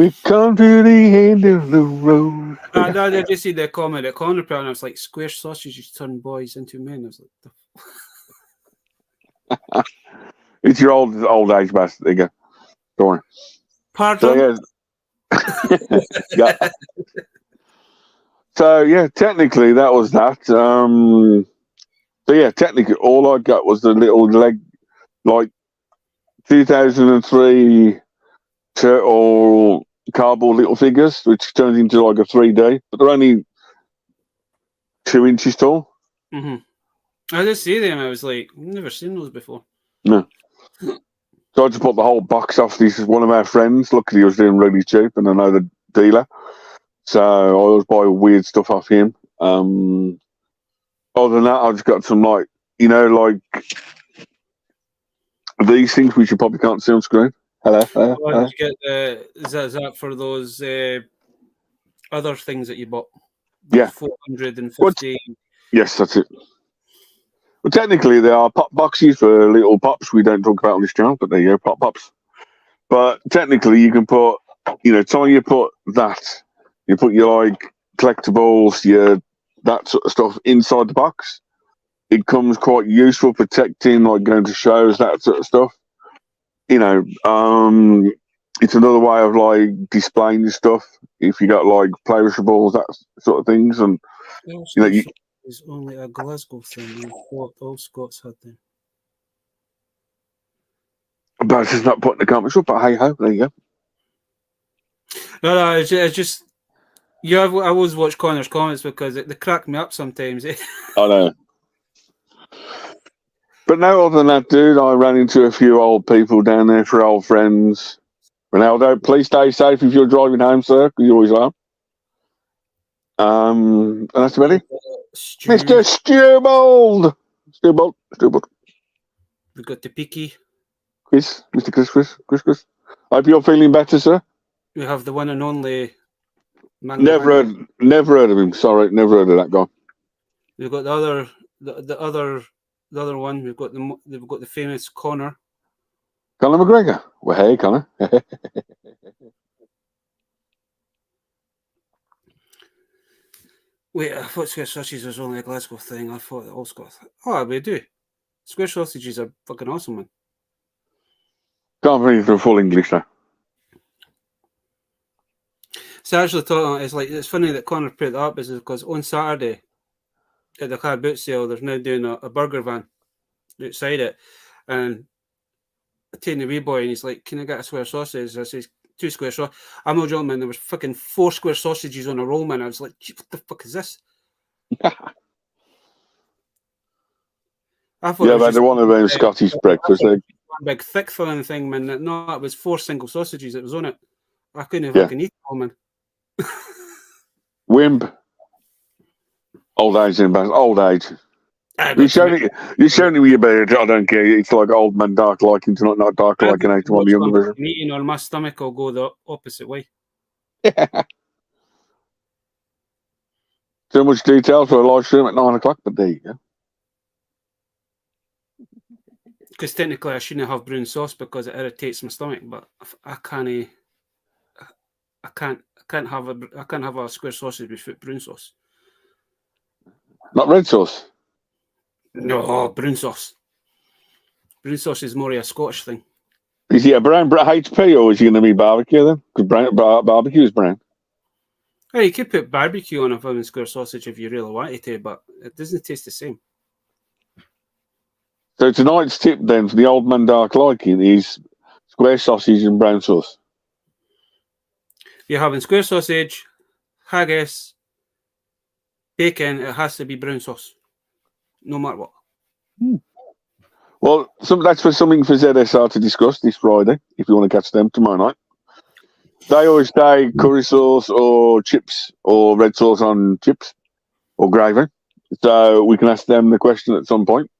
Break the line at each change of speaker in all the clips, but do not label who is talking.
We've come to the end of the road.
I just see the comment at Corner Pound, and I was like, square sausages turn boys into men. I was like,
It's your old age bastard. There you go. Go on.
pardon?
So, yeah. So yeah, technically that was that. So yeah, technically all I got was the little leg, like 2003 or cardboard little figures, which turned into like a 3D, but they're only 2 inches tall.
Mm-hmm. I just see them. I was like, I've never seen those before.
No. So I just bought the whole box off. This is one of our friends. Luckily, he was doing really cheap, and I know the dealer. So I always buy weird stuff off him. Other than that, I just got some like these things which you probably can't see on screen. Hello.
Did you get is that for those other things that you bought?
Yeah.
450.
Yes, that's it. Well, technically, they are pop boxes for little pops. We don't talk about on this channel, but there you go, pops. But technically, you can put, time you put that, you put your like collectibles, that sort of stuff inside the box. It comes quite useful protecting, like going to shows, that sort of stuff. It's another way of like displaying your stuff. If you got like perishables, that sort of things, and
It's only a Glasgow thing. What all Scots had them.
But it's just not putting the comments up. But hey ho, there you go.
No, it's just I always watch Connor's comments because they crack me up sometimes.
I know. But no, other than that, dude, I ran into a few old people down there for old friends. Ronaldo, please stay safe if you're driving home, sir, because you always are. And that's about it. Mr. Stewbold! Stewbold.
We've got the Peaky.
Chris, Mr. Chris. I hope you're feeling better, sir.
We have the one and only
Never heard of him. Sorry, never heard of that guy.
We've got the other one. We've got the famous Connor.
Conor McGregor. Well, hey, Conor.
Wait, I thought square sausages was only a Glasgow thing. I thought all Scots. Oh, we do. Square sausages are fucking awesome, man.
Can't read through full English now.
So actually, it's funny that Connor put that up is because on Saturday at the car boot sale, there's now doing a burger van outside it, and I take the wee boy and he's like, "Can I get a square sausage?" I says, 2 square sausages. I'm no joking, man. There was fucking 4 square sausages on a roll, man. I was like, "What the fuck is this?" I thought
but they want to be Scottish breakfast.
One big thick filling thing, man. No, it was 4 single sausages that was on it. I couldn't fucking eat it all, man.
Wimp. Old age, old age. You showed me with your beard. I don't care. It's like old man darklycan81, not darklycan81, the younger version.
Eating or my stomach will go the opposite way.
Too much detail for a live stream at 9 o'clock, but there you go.
Because technically I shouldn't have brown sauce because it irritates my stomach, but I can't have a square sausage without brown sauce.
Not red sauce?
No, brown sauce. Brown sauce is more of a Scottish thing.
Is he a brown HP or is he going to be barbecue then? Because barbecue is brown.
Hey, you could put barbecue on a fucking square sausage if you really wanted to, but it doesn't taste the same.
So tonight's tip then for the old man darklycan is square sausage and brown sauce.
You're having square sausage, haggis, bacon, it has to be brown sauce. No matter what.
Well, that's for something for ZSR to discuss this Friday, if you want to catch them tomorrow night. They always say curry sauce or chips or red sauce on chips or gravy. So we can ask them the question at some point.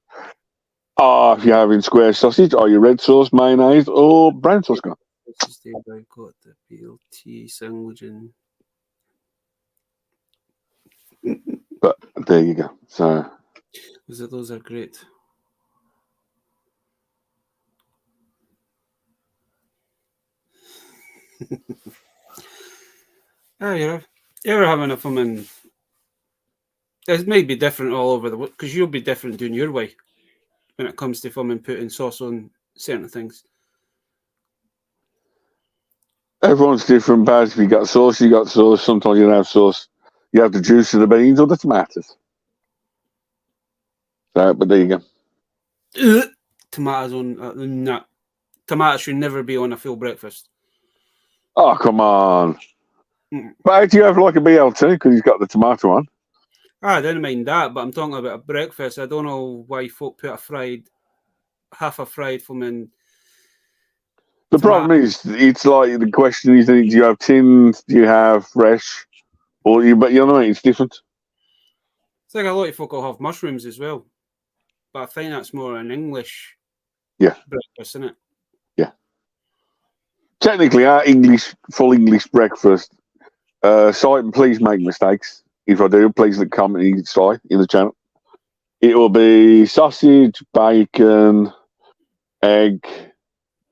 If you're having square sausage, are you red sauce, mayonnaise, or brown sauce guy?
I've got the BLT sandwich in.
But there you go. So
those are great. Oh, you're having a fucking. It may be different all over the world because you'll be different doing your way when it comes to fucking putting sauce on certain things.
Everyone's different, Baz. If you got sauce, you got sauce. Sometimes you don't have sauce. You have the juice of the beans or the tomatoes. So, but there you go.
Tomatoes on no. Tomatoes should never be on a full breakfast.
Oh, come on. But do you have like a BLT because he's got the tomato on?
I don't mind that, but I'm talking about a breakfast. I don't know why folk put half a fried fucking.
The problem is, it's like the question is, do you have tins? Do you have fresh? Or but you know what I mean? It's different.
It's like a lot of folk will have mushrooms as well, but I think that's more an English breakfast, isn't it?
Yeah. Technically, our full English breakfast. Site, please make mistakes. If I do, please comment in the channel. It will be sausage, bacon, egg,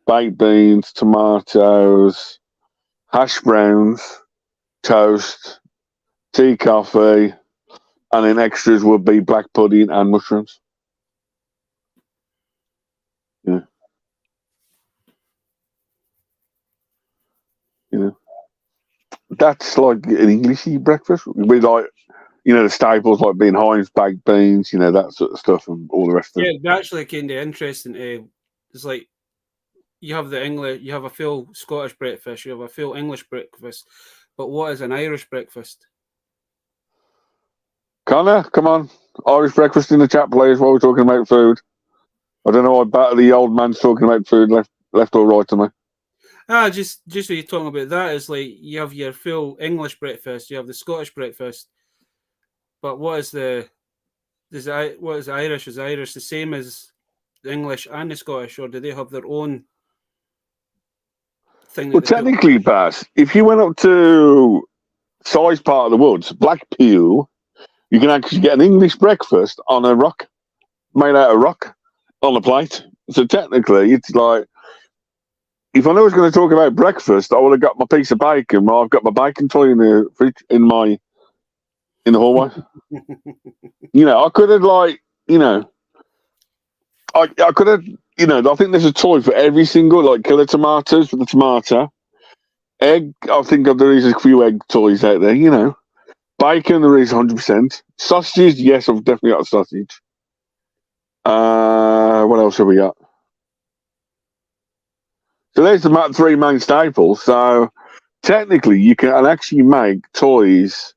baked beans, tomatoes, hash browns, toast, tea, coffee, and then extras would be black pudding and mushrooms. Yeah. You know, that's like an Englishy breakfast with like, the staples like being Heinz baked beans, that sort of stuff, and all the rest of it.
Yeah, it's actually kind of interesting. It's like you have you have a full Scottish breakfast, you have a full English breakfast, but what is an Irish breakfast?
Connor, come on, Irish breakfast in the chat, please. While we're talking about food, I don't know what the old man's talking about food, left or right to me.
Just what you're talking about that is like you have your full English breakfast, you have the Scottish breakfast, but what is Irish? Is Irish the same as the English and the Scottish, or do they have their own thing?
Well, technically, Baz, if you went up to size part of the woods, Blackpool, you can actually get an English breakfast on a rock, made out of rock, on a plate. So technically, it's like, if I was going to talk about breakfast, I would have got my piece of bacon. Well, I've got my bacon toy in the fridge in the hallway. I could have I could have, I think there's a toy for every single, like killer tomatoes for the tomato. Egg, I think there is a few egg toys out there, Bacon, there is 100%. Sausages, yes, I've definitely got a sausage. What else have we got? So there's the 3 main staples. So technically, you can actually make toys,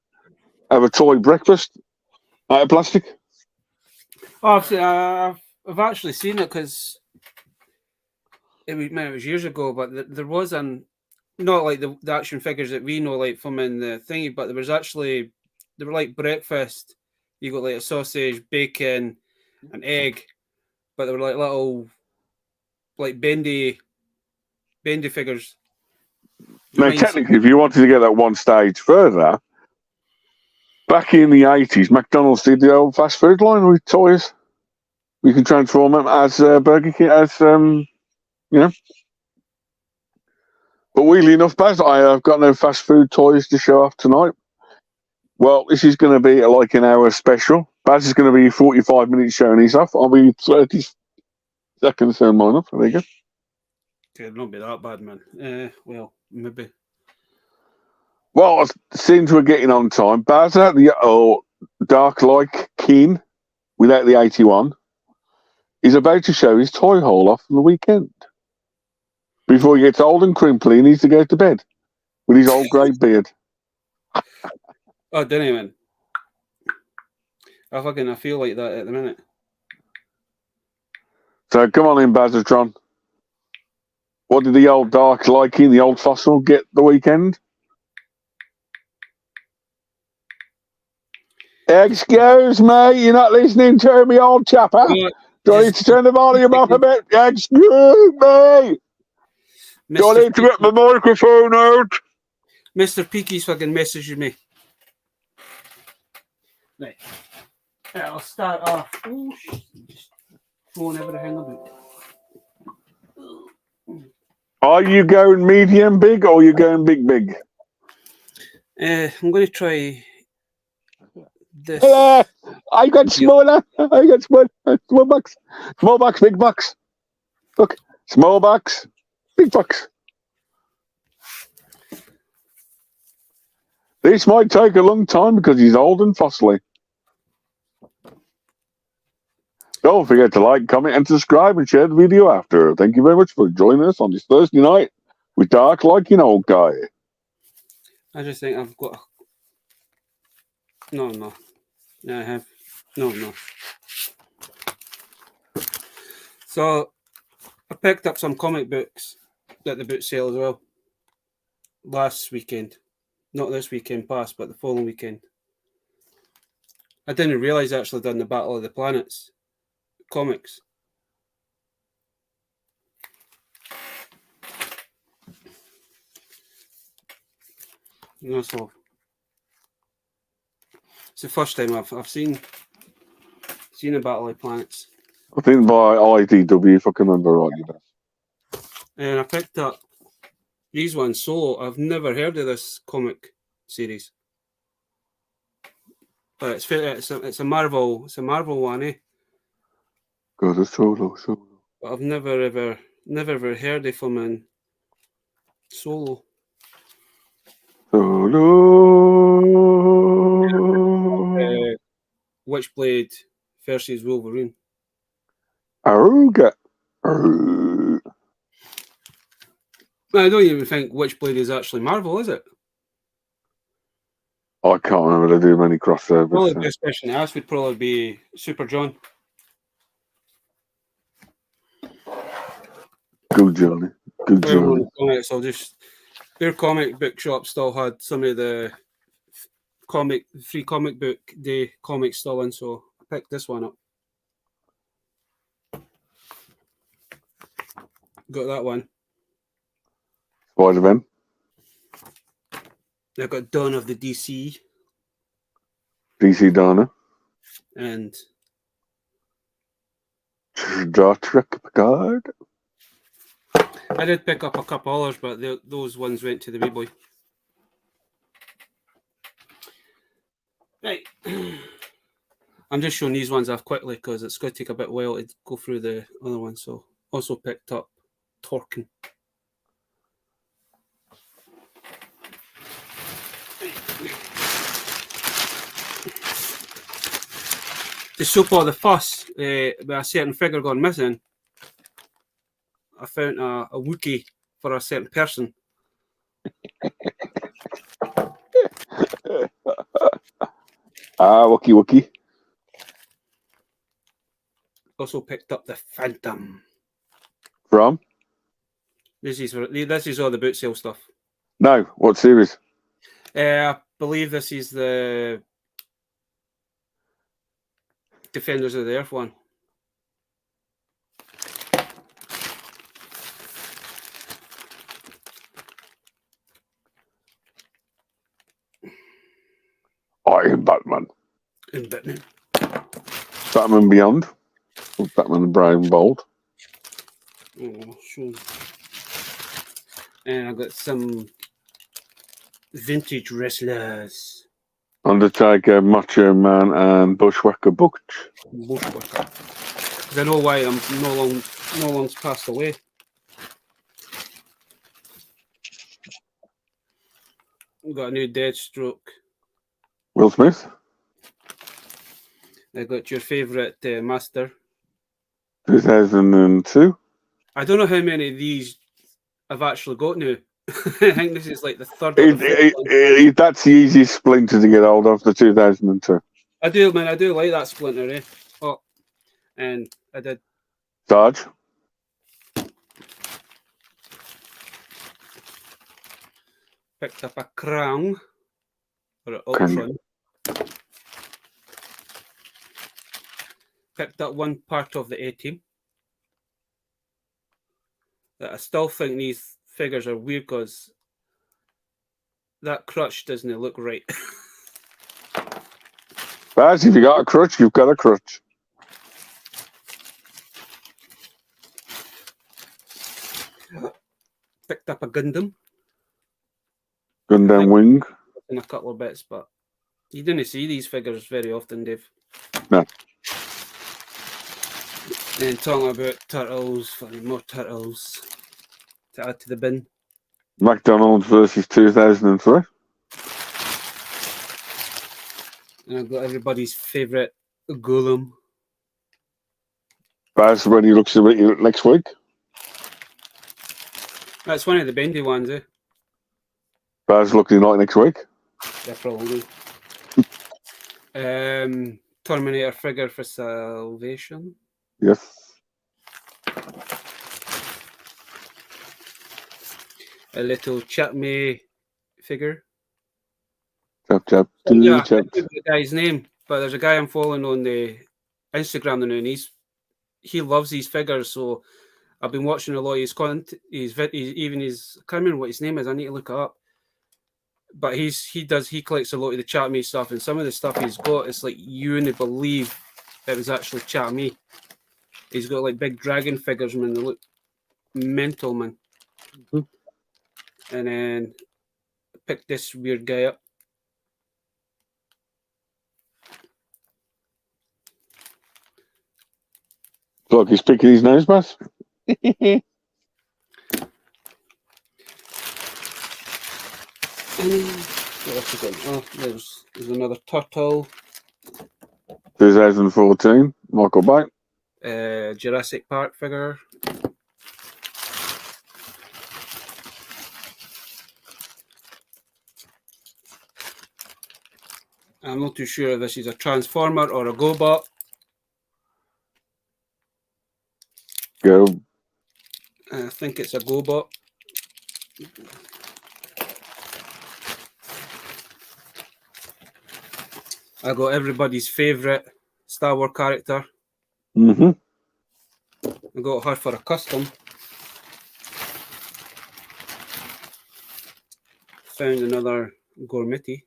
have a toy breakfast out of plastic.
Oh, I've actually seen it because it was years ago, but there was not like the action figures that we know, like from in the thingy, but they were like breakfast. You got like a sausage, bacon, an egg, but they were like little, like bendy figures.
Now, technically, if you wanted to get that one stage further, back in the 80s, McDonald's did the old fast food line with toys. You can transform them as Burger King, But weirdly enough, Baz, I have got no fast food toys to show off tonight. Well, this is going to be like an hour special. Baz is going to be 45 minutes showing his off. I'll be 30 seconds showing mine up. There you go.
It'll not be that bad, man. Well, maybe.
Well, since we're getting on time, Baz at the darklycan81 without the 81 is about to show his toy haul off for the weekend. Before he gets old and crimply, he needs to go to bed with his old grey beard.
Oh, didn't he, man? I feel like that at the minute.
So come on in, Bazatron. What did the old darklycan, the old fossil, get the weekend? Excuse me, you're not listening to me, old chapper. Do I need to turn the volume up a bit? Excuse me. Do I need to get the microphone out?
Mr. Peaky's fucking messaging me. Right. I'll start off. Oh, just throwing everything about.
Are you going medium big or are you going big?
I'm going to try this.
I got smaller. I got small box. Small box, big box. Look, small box, big box. This might take a long time because he's old and fossily. Don't forget to like, comment, and subscribe, and share the video after. Thank you very much for joining us on this Thursday night with Dark Like an Old Guy.
I just think I've got. No. Yeah, I have. No. So I picked up some comic books at the boot sale as well. Last weekend. Not this weekend past, but the following weekend. I didn't realise I actually done the Battle of the Planets comics. So it's the first time I've seen a Battle of the Planets.
I think by IDW, if I can remember rightly.
And I picked up these ones solo. I've never heard of this comic series, but it's a Marvel one, eh?
Good, it's solo.
But I've never ever heard of them in solo. Witchblade versus Wolverine.
Aruga.
I don't even think Witchblade is actually Marvel, is it?
I can't remember they do many crossovers.
Probably the best question to ask would probably be Super John.
Good Johnny. Good Johnny.
So just their comic book shop still had some of the free comic book day comics still in, so I picked this one up. Got that one.
Spider-Man.
I got Dawn of the DC.
DC Donna.
And
Star Trek Picard.
I did pick up a couple others, but those ones went to the wee boy. Right. I'm just showing these ones off quickly because it's going to take a bit while to go through the other ones. So also picked up Torkin. To soap all the fuss with a certain figure gone missing, I found a Wookiee for a certain person.
Wookie.
Also picked up the Phantom.
From?
This is all the boot sale stuff.
No, what series?
I believe this is the Defenders of the Earth one.
I am Batman.
In Batman.
Batman Beyond. Batman the Brave and Bold.
Oh, sure. And I got some vintage wrestlers.
Undertaker, Macho Man, and Bushwhacker Butch.
Bushwhacker. Because I know why I'm no long passed away. We got a new Deathstroke.
Will Smith.
I got your favourite Master.
2002.
I don't know how many of these I've actually got now. I think this is like the third or the fourth one.
That's the easiest Splinter to get hold of, the 2002.
I do like that Splinter, eh? Oh, and I did.
Sarge.
Picked up a Crown. Or an Ultron. Picked up one part of the A-Team. I still think these figures are weird because that crutch doesn't look right.
Baz, if you got a crutch, you've got a crutch.
Picked up a Gundam.
Gundam Wing.
in a couple of bits, but you didn't see these figures very often, Dave.
No.
And talking about turtles, funny more turtles to add to the bin.
McDonald's versus 2003.
And I've got everybody's favourite Golem.
Baz, when he looks at it next week.
That's one of the bendy ones, eh?
Baz looking like next week.
Yeah, probably. Terminator figure for Salvation.
Yes.
A little Chapmy figure.
Chap.
Yeah, I can't remember the guy's name, but there's a guy I'm following on the Instagram now, and he loves these figures. So I've been watching a lot of his content. I can't remember what his name is. I need to look it up. But he collects a lot of the Chapmy stuff, and some of the stuff he's got, it's like you wouldn't believe it was actually Chapmy. He's got like big dragon figures, man. They look mental, man. And then I picked this weird guy up.
Look, he's picking his nose, Baz.
Oh, there's another turtle.
2014, Michael Bay.
Jurassic Park figure. I'm not too sure if this is a Transformer or a GoBot.
Go.
I think it's a GoBot. I got everybody's favourite Star Wars character.
Mm-hmm.
I got her for a custom. Found another Gourmety.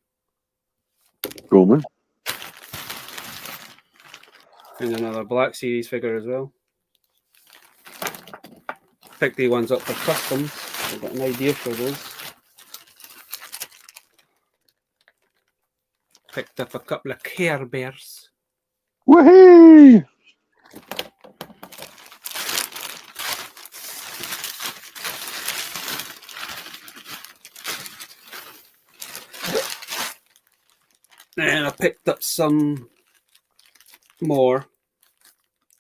Gorman.
And another Black Series figure as well. Picked these ones up for custom. I've got an idea for those. Picked up a couple of Care Bears.
Woohoo!
And I picked up some more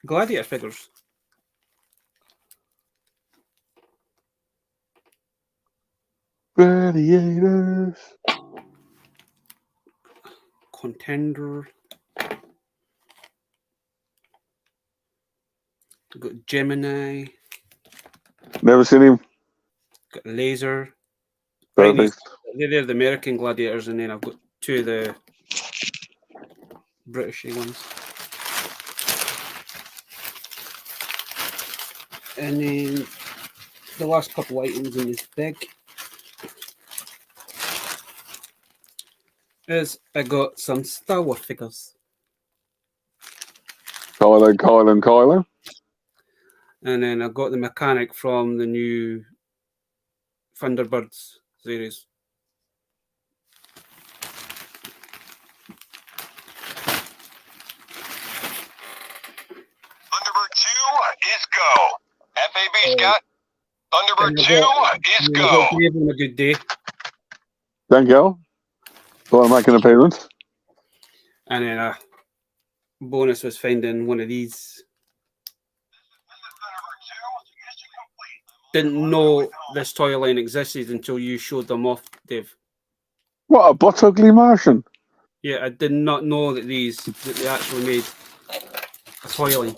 Gladiator figures.
Gladiators.
Contender. Got Gemini.
Never seen him.
Got Laser.
Perfect.
They're the American Gladiators, and then I've got two of the British ones. And then the last couple items in this bag is I got some Star Wars figures.
Kylo.
And then I got the mechanic from the new Thunderbirds series.
Thunderbird 2 is go. FAB Scott. Thunderbird 2 is go.
Give him a good day.
Thank you. For making an appearance.
And then a bonus was finding one of these. Didn't know this toy line existed until you showed them off, Dave.
What a butt ugly Martian.
Yeah, I did not know that they actually made a toy line.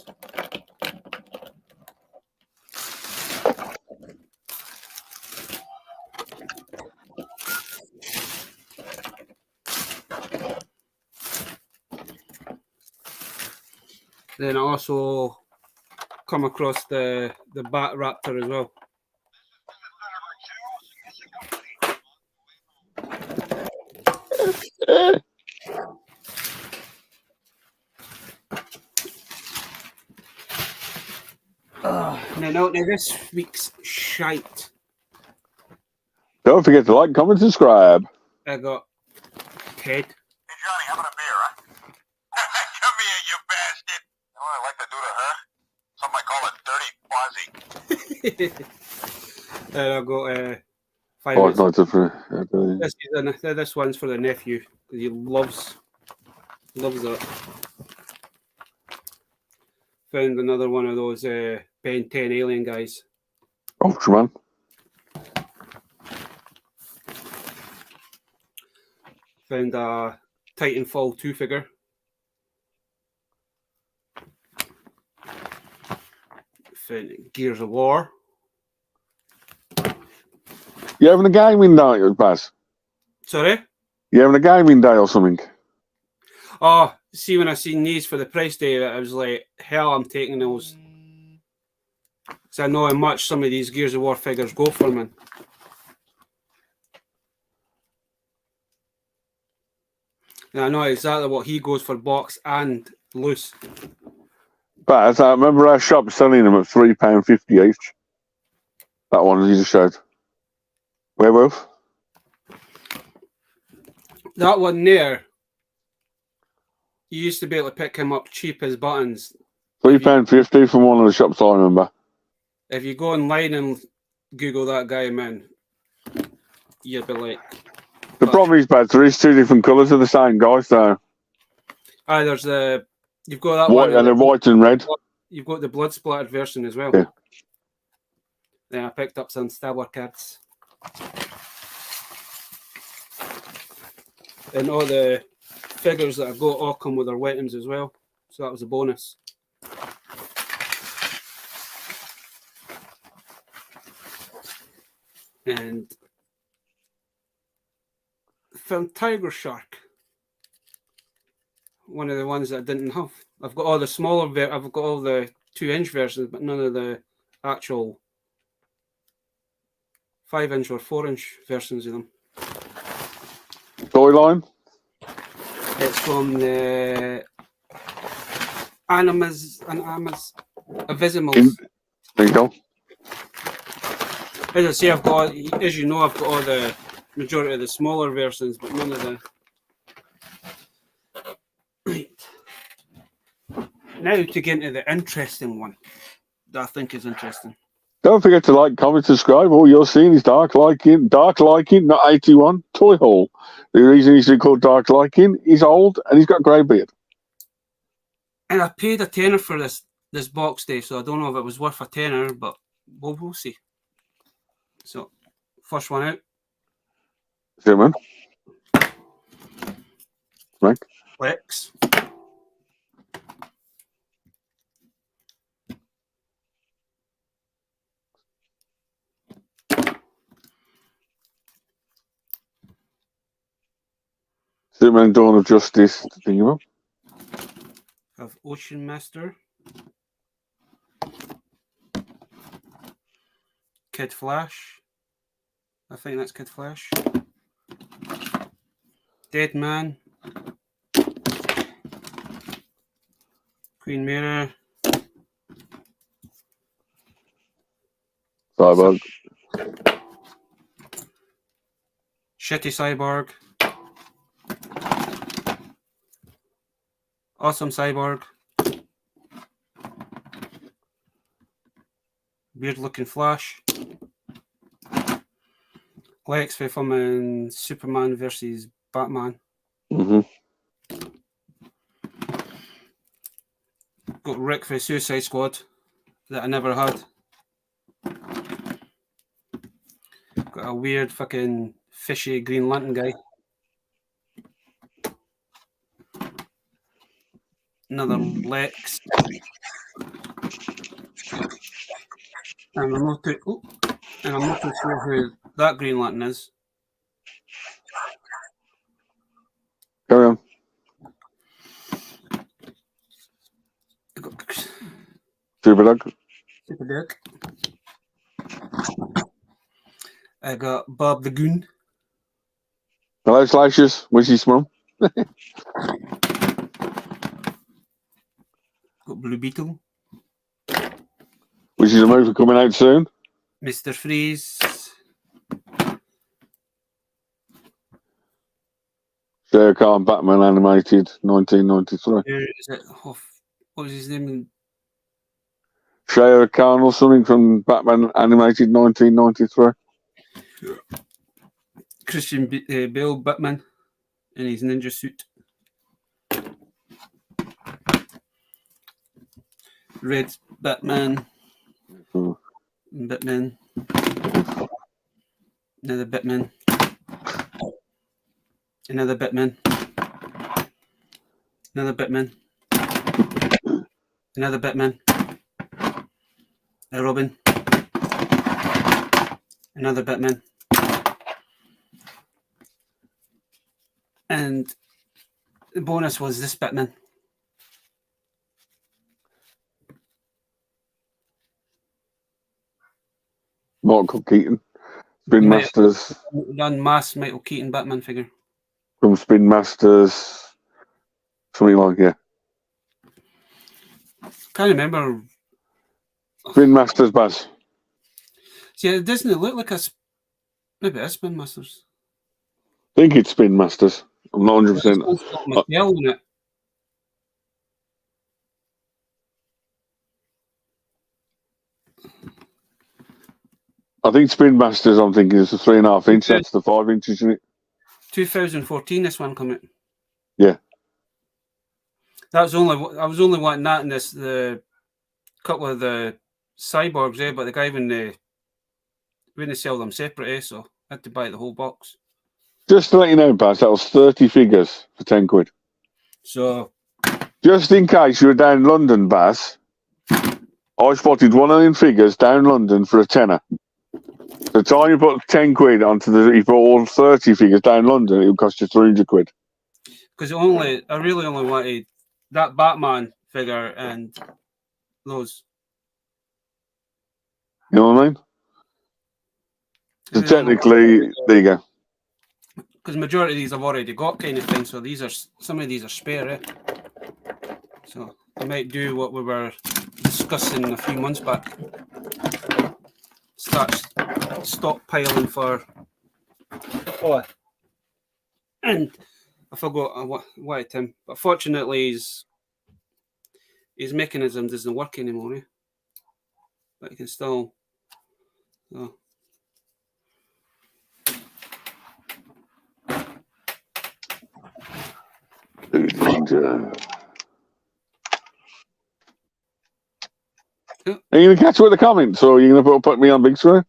Then I also come across the Bat Raptor as well. Now this week's shite.
Don't forget to like, comment, subscribe.
I got dickhead.
Hey, Johnny, how about a beer, huh? Come here, you bastard. You know what I like to do to her? Something I call a dirty quasi.
There I got 5
Oh,
minutes.
it's not different.
This one's for the nephew. He loves that. Found another one of those Ben 10 alien guys.
Ultraman.
Found a Titanfall 2 figure. Found Gears of War.
You having a gaming day, Baz?
Sorry?
You having a gaming day or something?
Oh, see, when I seen these for the price day, I was like, hell, I'm taking those. Because I know how much some of these Gears of War figures go for, man. And I know exactly what he goes for box and loose.
Baz, I remember our shop selling them at £3.50 each. That one you just showed. Werewolf?
That one there, you used to be able to pick him up cheap as buttons.
£3.50 from one of the shops I remember.
If you go online and Google that guy, man, you'd be like...
The problem is, Baz, there is two different colours of the same guy, so...
there's the... You've got that
white,
one...
and white and red.
You've got the blood splattered version as well.
Yeah.
Then I picked up some Star Wars cards. And all the figures that I got all come with their weapons as well. So that was a bonus. And found Tiger Shark. One of the ones that I didn't have. I've got all the smaller, I've got all the 2-inch versions, but none of the actual 5-inch or 4-inch versions of them.
Toy line?
It's from the Animas, Avisimals.
There you go.
As I say, I've got, as you know, I've got all the majority of the smaller versions, but none of the. Right. Now to get into the interesting one that I think is interesting.
Don't forget to like, comment, subscribe. All you're seeing is Dark Liking, not 81, Toy Hall. The reason he's called Dark Liking, he's old and he's got a grey beard.
And I paid a tenner for this box day, so I don't know if it was worth a tenner, but we'll see. So, first one out.
See you, man. Right.
Lex.
Superman Dawn of Justice, thingy.
Have Ocean Master. Kid Flash. I think that's Kid Flash. Dead Man. Queen Mary.
Cyborg.
Shitty Cyborg. Awesome Cyborg. Weird looking Flash. Lex from Superman versus Batman.
Mm-hmm.
Got Rick for Suicide Squad that I never had. Got a weird fucking fishy Green Lantern guy. Another Lex. And I'm not too sure who that Green Lantern is.
Carry on. Superdog.
I got Bob the Goon.
Hello, Slashes. Where's his mum?
Got Blue Beetle.
Which is a movie coming out soon.
Mr. Freeze.
Shere Khan, Batman animated, 1993.
Is it? Oh, what was his name?
Shere Khan or something from Batman animated, 1993.
Christian Bale, Batman, in his ninja suit. Red Batman. Batman. Another Batman. Another Batman. Another Batman. Another Batman. A Robin. Another Batman. And the bonus was this Batman.
Michael Keaton. Spin Masters.
Done mass Michael Keaton Batman figure.
From Spin Masters. Something like, yeah.
Can't remember.
Spin Masters Baz.
See, it doesn't look like a. Maybe it's Spin Masters.
I think it's Spin Masters. I'm not 100%.
Mattel on it.
I think Spin Masters, I'm thinking, is the 3.5 inch. That's the 5 inches in it.
2014, this one coming.
Yeah.
That was only. I was only wanting that in this. The couple of the cyborgs, but the guy wouldn't sell them separate, so I had to buy the whole box.
Just to let you know, Baz, that was 30 figures for 10 quid.
So,
just in case you were down in London, Baz, I spotted one of them figures down London for a tenner. The time you put 10 quid onto you put all 30 figures down London, it would cost you 300 quid.
Because I really only wanted that Batman figure and those.
You know what I mean? So technically, there you go.
Because majority of these I've already got, kind of thing. So some of these are spare. Eh? So I might do what we were discussing a few months back. Start stockpiling for. Oh, and I forgot why Tim. But fortunately, his mechanism doesn't work anymore. Eh? But he can still. Oh.
Are you going to catch with the comments, or are you going to put me on big screen?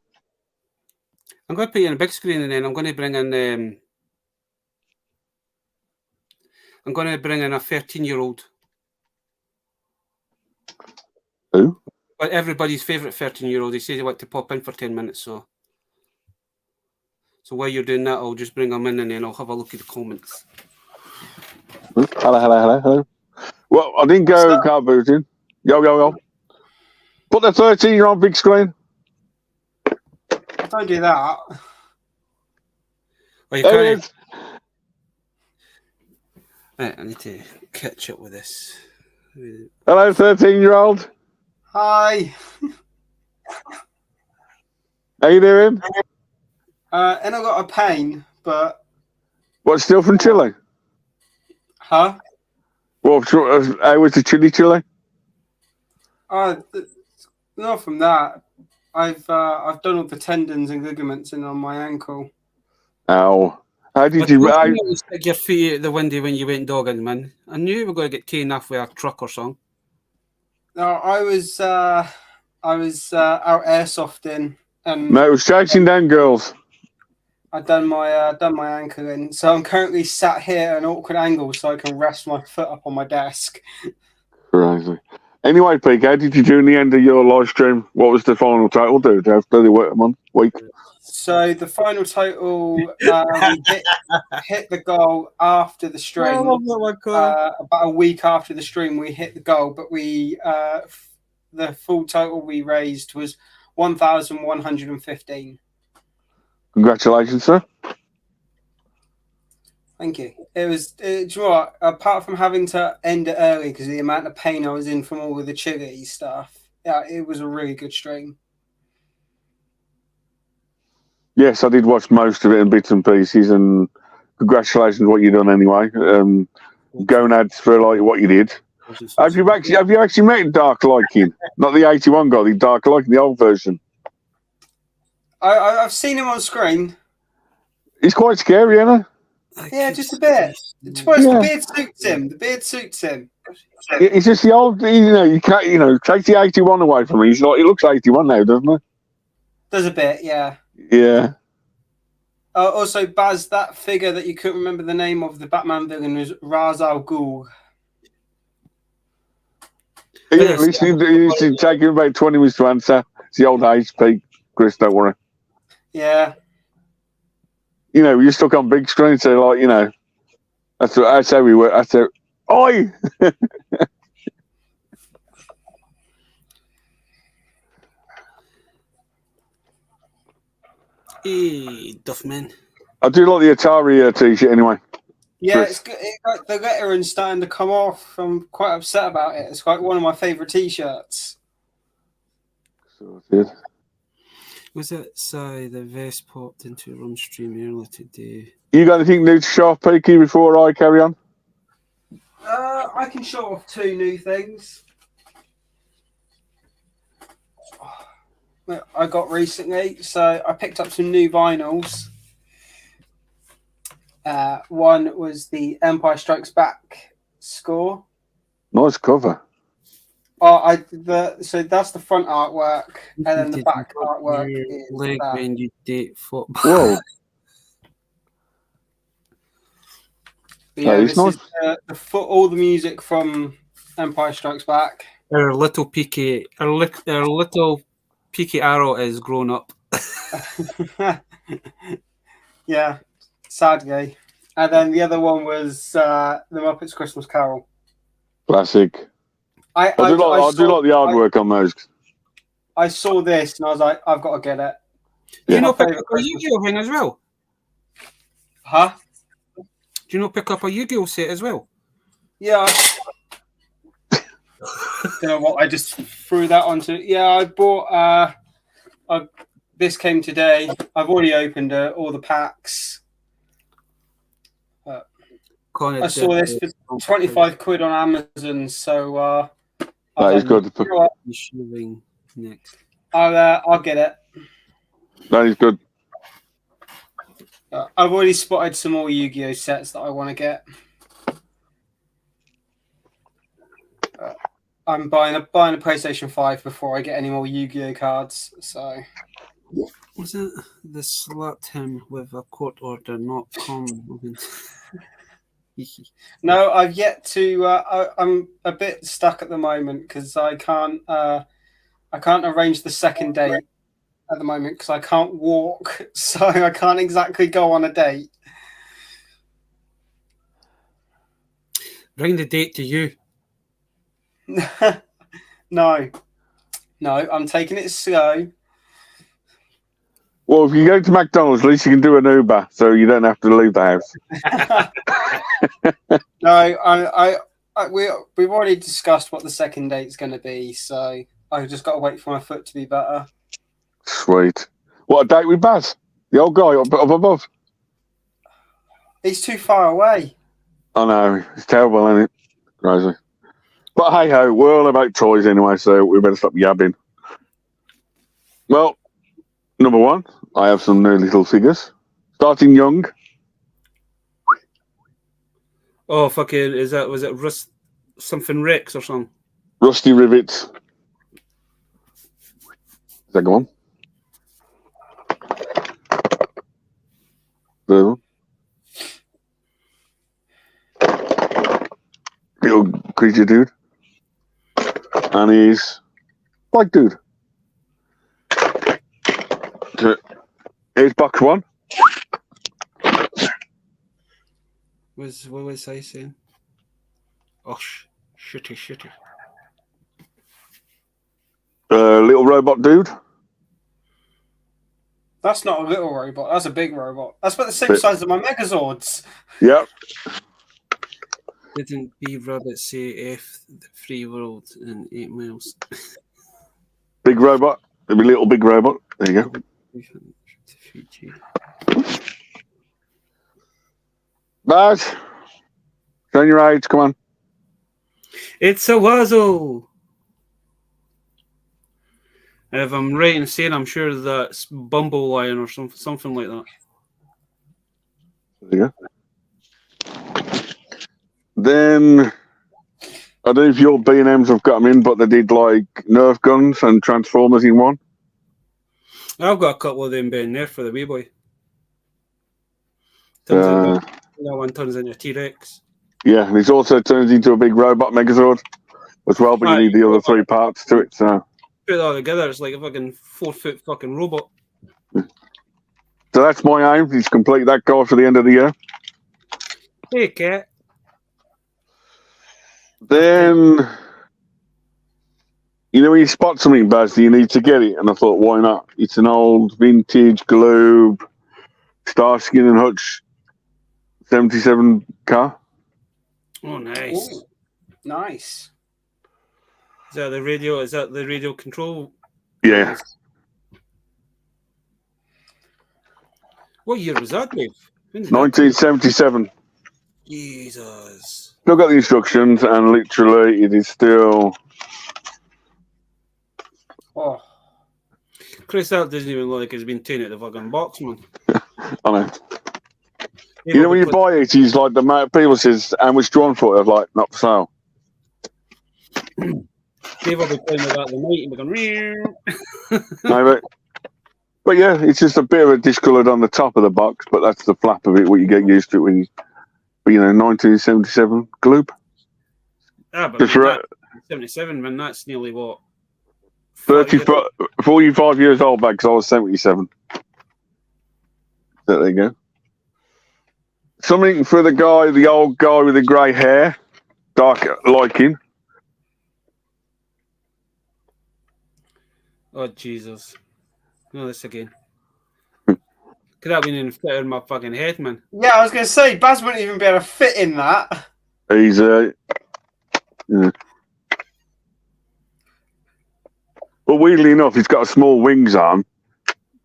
I'm going to put you on a big screen, and then I'm going to bring in. I'm going to bring in a 13-year-old.
Who?
But everybody's favourite 13-year-old. He says he wants to pop in for 10 minutes, so while you're doing that, I'll just bring him in, and then I'll have a look at the comments.
Hello. Well, I didn't go car booting. Yo. Put the 13-year-old big screen.
Don't do that.
Well, you can't. Right, I need to catch up with this.
Hello, 13-year-old.
Hi.
How you doing?
And I got a pain, but.
What, still from Chile?
Huh?
Well, how was the chili?
Not from that. I've done all the tendons and ligaments in on my ankle.
Ow. How did you...
stick your feet out the window when you went dogging, man. I knew you were going to get caned off with a truck or something.
No, I was out airsofting, and
No, it was chasing down girls.
I done my ankle in, so I'm currently sat here at an awkward angle so I can rest my foot up on my desk.
Crazy. Anyway, Pete, how did you do in the end of your live stream? What was the final total, dude? How bloody work a month, week?
So the final total, we hit the goal after the stream. About a week after the stream, we hit the goal, but the full total we raised was 1,115.
Congratulations, sir.
Thank you. Do you know what? Apart from having to end it early because of the amount of pain I was in from all of the chili stuff, yeah, it was a really good stream.
Yes, I did watch most of it in bits and pieces, and congratulations on what you done anyway. Gonads for like what you did. Have you actually met Dark Lycan? Not the 81 guy, the Dark Lycan, the old version.
I've seen him on screen.
He's quite scary, isn't he?
Yeah, just a bit. The beard suits him. The beard suits him.
It's just the old, you can't, take the 81 away from him. He's like, he looks 81 now, doesn't he?
Does a bit, yeah.
Yeah.
Also, Baz, that figure that you couldn't remember the name of the Batman villain was Ra's al Ghul.
Yeah, at least he's taking about 20 minutes to answer. It's the old HP, Chris, don't worry.
Yeah.
You're stuck on big screen, so like, that's how we work. That's how. Oi!
Hey, Duffman.
I do like the Atari t-shirt anyway.
Yeah, it's good. The lettering's starting to come off. I'm quite upset about it. It's like one of my favourite t-shirts.
Sorted.
Was it the vest popped into a run stream earlier today?
You got anything new to show off, Peaky, before I carry on?
I can show off 2 new things. I got recently, so I picked up some new vinyls. One was the Empire Strikes Back score.
Nice cover.
So that's the front artwork, and then the back artwork is
leg when you date football.
Whoa.
Yeah, this is all the music from Empire Strikes Back.
Our little peaky arrow is grown up.
Yeah, sadly. And then the other one was the Muppets Christmas Carol.
Classic. I do like the artwork on those.
I saw this and I was like, I've got to get it.
Do you not pick up a Yu-Gi-Oh thing as well?
Huh?
Do you not pick up a Yu-Gi-Oh set as well?
Yeah. You know what? I just threw that onto. Yeah, I bought. This came today. I've already opened all the packs. I saw this for 25 quid on Amazon, so
that is good.
Next.
I'll get it.
That is good.
I've already spotted some more Yu-Gi-Oh sets that I want to get. I'm buying a PlayStation 5 before I get any more Yu-Gi-Oh cards. So
was it the slapped him with a court order not come?
No, I've yet to. I'm a bit stuck at the moment because I can't arrange the second date at the moment because I can't walk, so I can't exactly go on a date.
Bring the date to you.
No, I'm taking it slow.
Well, if you go to McDonald's, at least you can do an Uber, so you don't have to leave the house.
No, we've already discussed what the second date's going to be, so I've just got to wait for my foot to be better.
Sweet. What a date with Baz, the old guy up above.
He's too far away.
I know, it's terrible, isn't it? Crazy. But hey ho, we're all about toys anyway, so we better stop yabbing. Well, number 1, I have some new little figures. Starting young.
Oh, fucking, was it something Rex or something?
Rusty Rivets. Second one. Third one. Little creature dude. And he's like dude. Here's box 1.
What was I saying? Oh, shitty.
Little robot dude.
That's not a little robot. That's a big robot. That's about the same size as my Megazords.
Yep.
Didn't B Rabbit say F the free world in 8 miles?
Big robot. There'll be little big robot. There you go. Baz, show your age, come on.
It's a Wazzle. And if I'm right in saying, I'm sure that's Bumble Lion or something like that.
There you go. Then, I don't know if your B&Ms have got them in, but they did like Nerf guns and Transformers in one.
I've got a couple of them being there for the wee boy. That one turns into a T-Rex.
Yeah, and it also turns into a big robot Megazord as well, but you need the other 3 parts to it, so...
Put it all together, it's like a fucking 4-foot fucking robot.
So that's my aim, is complete that guy for the end of the year.
Hey, cat.
Then, you know when you spot something, Baz, you need to get it, and I thought, why not? It's an old vintage Globe Starsky and Hutch 77 car.
Oh, nice.
Ooh, nice.
Is that the radio? Is that the radio control?
Yeah.
What year was that, Dave?
1977.
Jesus.
Still got the instructions, and literally it is still...
Oh.
Chris, that doesn't even look like it's been taken out of the fucking box, man.
I know. You know when you buy it, it's like the amount of people says, how much do you want for it? I'm like, not for sale.
Dave will be playing with that the night and be going,
No, but yeah, it's just a bit of a discoloured on the top of the box, but that's the flap of it, what you get used to it when you, but, you know, 1977 Globe.
Ah, but man, 77, man, that's nearly what?
45 years old back, because I was 77. There you go. Something for the old guy with the grey hair, darklycan.
Oh, Jesus. No, this again. Could have been in fit in my fucking head, man.
Yeah, I was going to say, Baz wouldn't even be able to fit in that.
He's, yeah. Well, weirdly enough, he's got small wings on,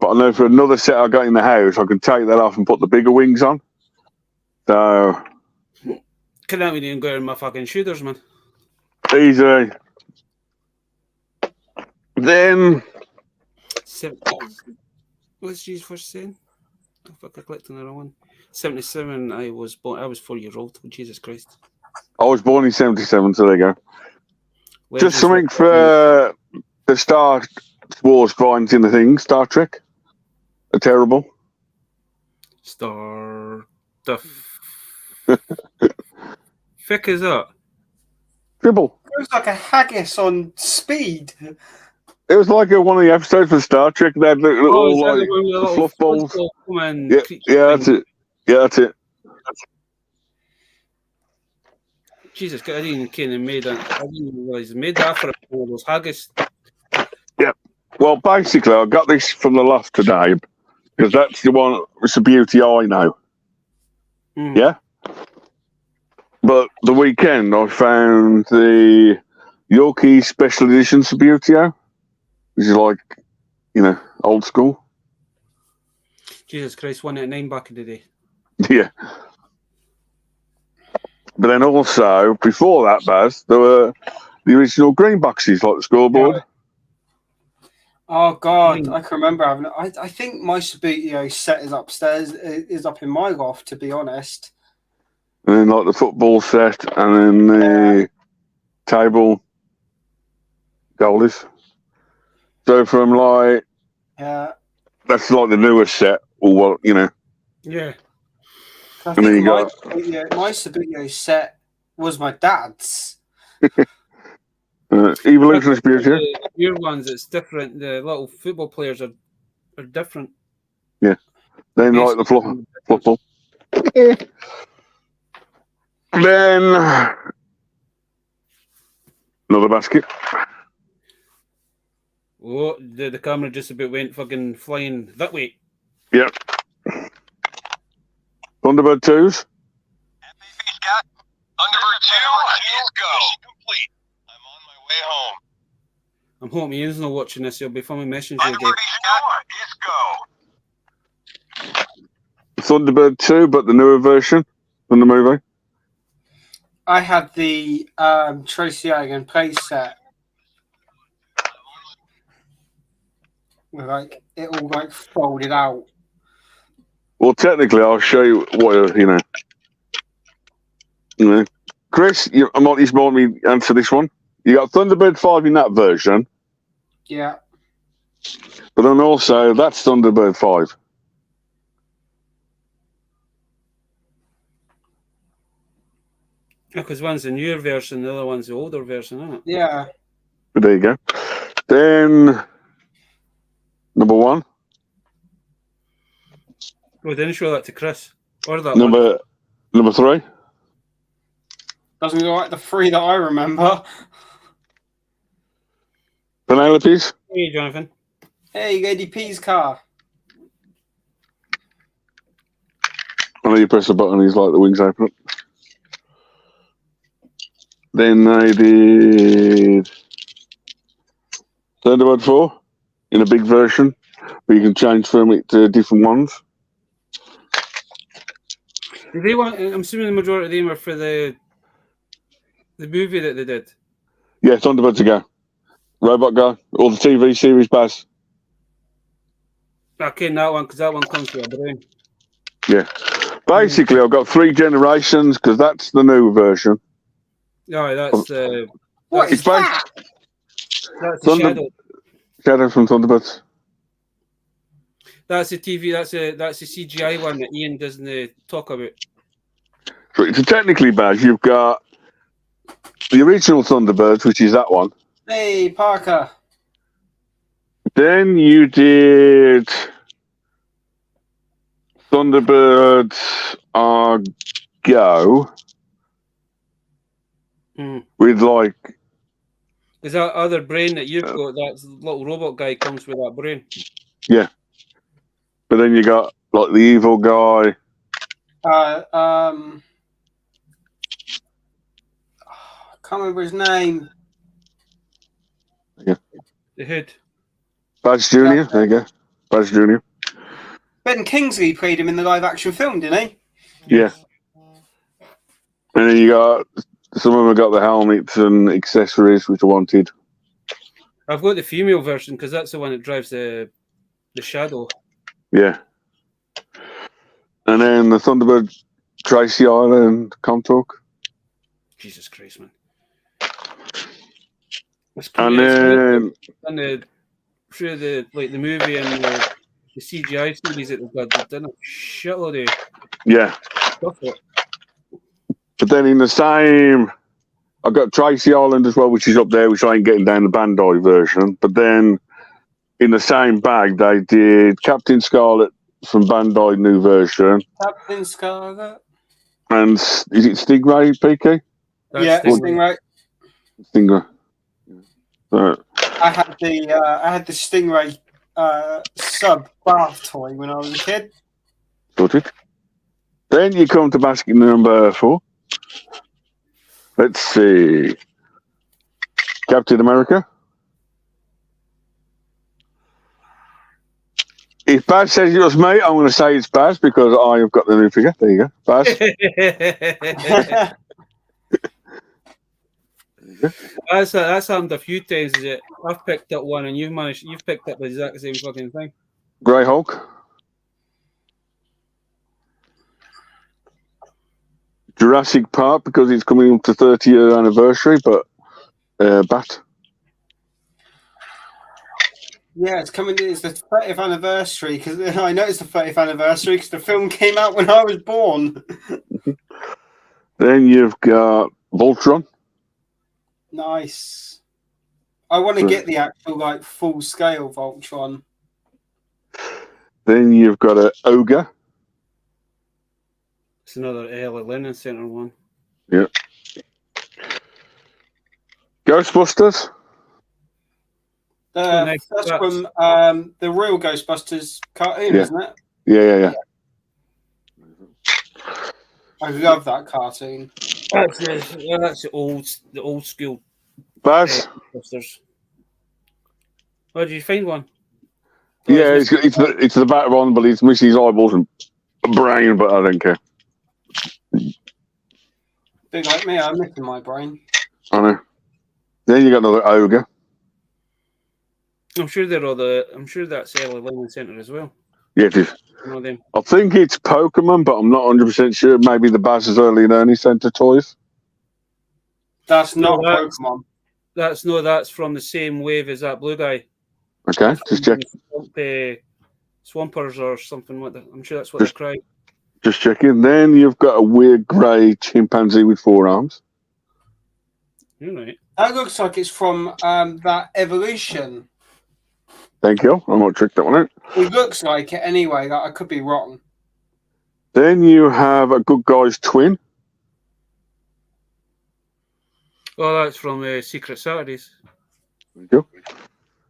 but I know for another set I got in the house, I can take that off and put the bigger wings on. So...
Could have been even go in my fucking shooters, man.
Easy. Then...
What's Jesus first saying? Oh, fuck, I clicked on the wrong one. 77, I was 4 years old. Jesus Christ.
I was born in 77, so there you go. Just something for the Star Wars finds in the thing. Star Trek. Are terrible.
Star... The Fick is that?
Dribble.
It was like a haggis on speed.
It was like one of the episodes for Star Trek. They had little, like, fluff balls. Yeah, that's it. Yeah, that's it.
Jesus, I didn't even made that. I didn't realize they made that for one of those haggis.
Yeah. Well, basically, I got this from the loft today because that's the one. It's a beauty I know.
Mm.
Yeah. But the weekend, I found the Yorkie Special Edition Subbuteo, which is like, you know, old school.
Jesus Christ, 189 back in the day.
Yeah. But then also, before that, Baz, there were the original green boxes, like the scoreboard.
Yeah. Oh, God, I can remember having it. I think my Subbuteo set is upstairs, is up in my loft, to be honest.
And then, like, the football set, and then the table goalies. So from, like, that's like the newest set, or what, you know.
Yeah.
I think my Subbuteo set was my dad's.
Evolution Subbuteo.
Your ones, it's different. The little football players are different.
Yeah. Then, like, the football. Then another basket.
Oh, the camera just about went fucking flying that way.
Yep. Thunderbird 2s.
Scott. Thunderbird 2 is go. Complete. I'm on my way home.
I'm hoping Ian's not watching this. He'll be filming Messenger.
Thunderbird is go.
Thunderbird 2, but the newer version from the movie?
I had the Tracy Egan play set. With like it all like folded out.
Well, technically, I'll show you what you know. Chris, I might just want me answer this one. You got Thunderbird 5 in that version.
Yeah.
But then also, that's Thunderbird 5.
Because one's the newer version, the other one's the older version, isn't it?
Yeah.
But there you go. Then, number 1.
We didn't show that to Chris. Or that
Number 3.
Doesn't look like the 3 that I remember.
Penelope's.
Hey, Jonathan.
Hey, ADP's car.
I know you press the button, he's like the wings open up. Then they did Thunderbird 4 in a big version, where you can change from it to different ones.
Did they want? I'm assuming the majority of them are for the movie that they did.
Yeah, Thunderbird to go. Robot Guy, or the TV series Baz.
Okay, that one, because that one comes with a brain.
Yeah. Basically, I've got 3 generations, because that's the new version.
Oh, that's the.
What is that?
That's the Shadow.
Shadow from Thunderbirds.
That's the TV. That's the CGI one that Ian doesn't talk about.
So technically, Baz, you've got the original Thunderbirds, which is that one.
Hey, Parker.
Then you did Thunderbirds Go with like.
Is that other brain that you've got? That little robot guy comes with that brain.
Yeah. But then you got like the evil guy.
I can't remember his name.
Yeah.
The Hood.
Baz Jr. Yeah. There you go. Baz Jr.
Ben Kingsley played him in the live action film, didn't he?
Yeah. And then you got some of them got the helmets and accessories which I wanted.
I've got the female version because that's the one that drives the Shadow.
Yeah. And then the Thunderbird Tracy Island Talk.
Jesus Christ, man.
And then
through the movie and the CGI series that they've done a shitload of stuff.
But then in the same, I've got Tracy Island as well, which is up there, which I ain't getting down the Bandai version. But then in the same bag, they did Captain Scarlet from Bandai new version.
Captain Scarlet.
And is it Stingray, PK?
Yeah, Stingray.
Stingray.
I had the Stingray sub bath toy when I was a kid.
Sorted. Then you come to basket number 4. Let's see. Captain America. If Baz says it was me, I'm going to say it's Baz because I have got the new figure. There you go. Baz.
That's happened a few times. Is it? I've picked up one and you've picked up the exact same fucking thing.
Grey Hulk. Jurassic Park because it's coming up to 30-year anniversary, but Bat.
Yeah, it's coming. It's the 30th anniversary because I know it's the 30th anniversary because the film came out when I was born.
Then you've got Voltron.
Nice. I want to get the actual full scale Voltron.
Then you've got a Ogre.
It's another Learning Center one.
Yeah. Ghostbusters.
That's from the real Ghostbusters cartoon, isn't it?
Yeah.
I love that cartoon.
That's the old school.
Baz.
Ghostbusters. Where did you find one?
Yeah, it's the back one, but it's missing his eyeballs and brain, but I don't care.
Big like me, I'm missing my brain.
I know. Then you got another ogre.
I'm sure they're all the. I'm sure that's Early Learning Centre as well.
Yeah, it is.
You know them.
I think it's Pokemon, but I'm not 100% sure. Maybe the Baz's Early Learning Centre toys.
That's not
No, that's-
Pokemon.
That's from the same wave as that blue guy.
Okay, just check.
Swampers or something like that. I'm sure that's what they're crying.
Just checking. Then you've got a weird grey chimpanzee with 4 arms.
You're right.
That looks like it's from that Evolution.
Thank you. I might check that one out.
It looks like it anyway. Like, I could be wrong.
Then you have a good guy's twin.
Well, that's from Secret Saturdays.
Thank you.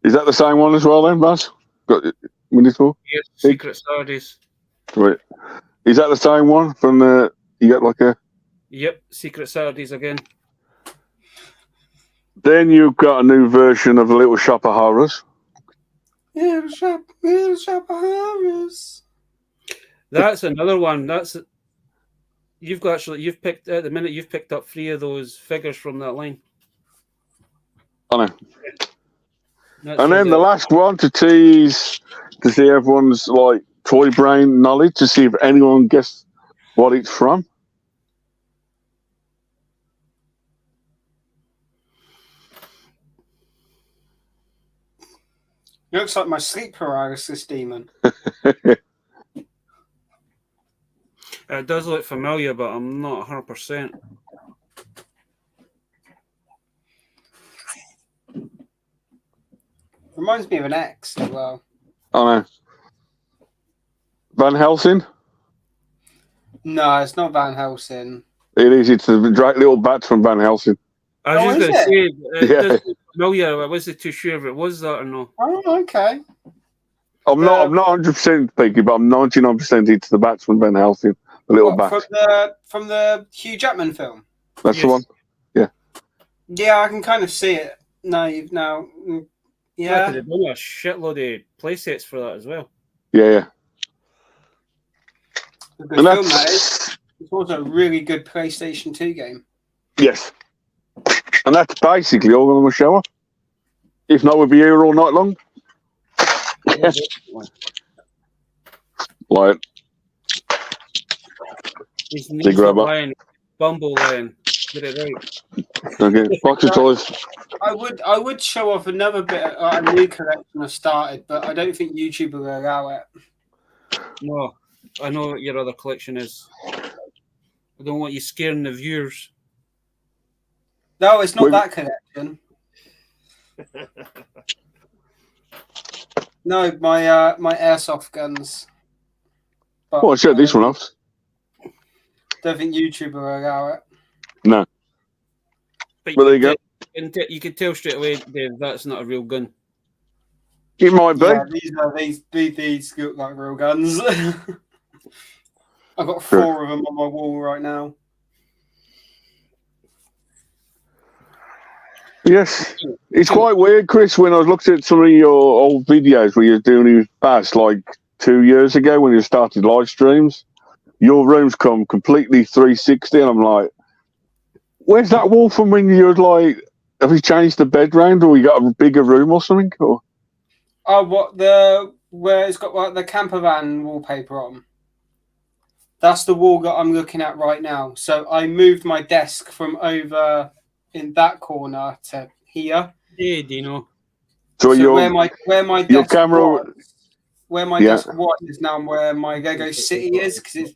Is that the same one as well then, Baz? Got it. Minotaur?
Yes, Secret Saturdays.
Right. Is that the same one from the? You got like a.
Yep, Secret Saturdays again.
Then you've got a new version of Little Shop of Horrors.
Little shop of horrors.
That's another one. You've picked at the minute. You've picked up 3 of those figures from that line.
I know. And then the last one to tease, to see everyone's like toy brain knowledge, to see if anyone guessed what it's from.
Looks like my sleep paralysis demon.
It does look familiar, but I'm not 100%.
Reminds me of an X as well.
I know. Van Helsing?
No, it's not Van Helsing.
It is. It's the great little bats from Van Helsing.
I was just going to say, it
Yeah.
does look familiar. I wasn't too sure if it was that or not.
Oh, okay.
I'm not 100% picky, but I'm 99% it's the bats from Van Helsing. The little bats.
From the Hugh Jackman film?
That's the one. Yeah.
Yeah, I can kind of see it. Yeah.
I could have done a shitload of play sets for that as well.
Yeah.
A good film, that is. It's also a really good PlayStation 2 game.
Yes. And that's basically all on the show. If not, we'll be here all night long. Like.
His knees are lying. Bumble lying. Get it right.
Okay. Box of toys.
I would show off another bit of a new collection I started, but I don't think YouTube will allow it.
No, I know what your other collection is. I don't want you scaring the viewers.
No, it's not that collection. No, my airsoft guns. But
I'll shut this one off.
Don't think YouTube will allow it.
No. But there you go.
You can tell straight away, Dave, that's not a real gun.
It might be.
Yeah, these look like real guns. I've got 4 of them on my wall right now.
Yes. It's quite weird, Chris, when I was looking at some of your old videos where you were doing it past, like 2 years ago when you started live streams. Your room's come completely 360, and I'm like, where's that wall from when you were like, have you changed the bed round or you got a bigger room or something? Or?
Oh, where it's got like the camper van wallpaper on. That's the wall that I'm looking at right now. So I moved my desk from over in that corner to here.
Hey, Dino.
So
where my desk
camera
was, where my desk was is now where my Lego City is, because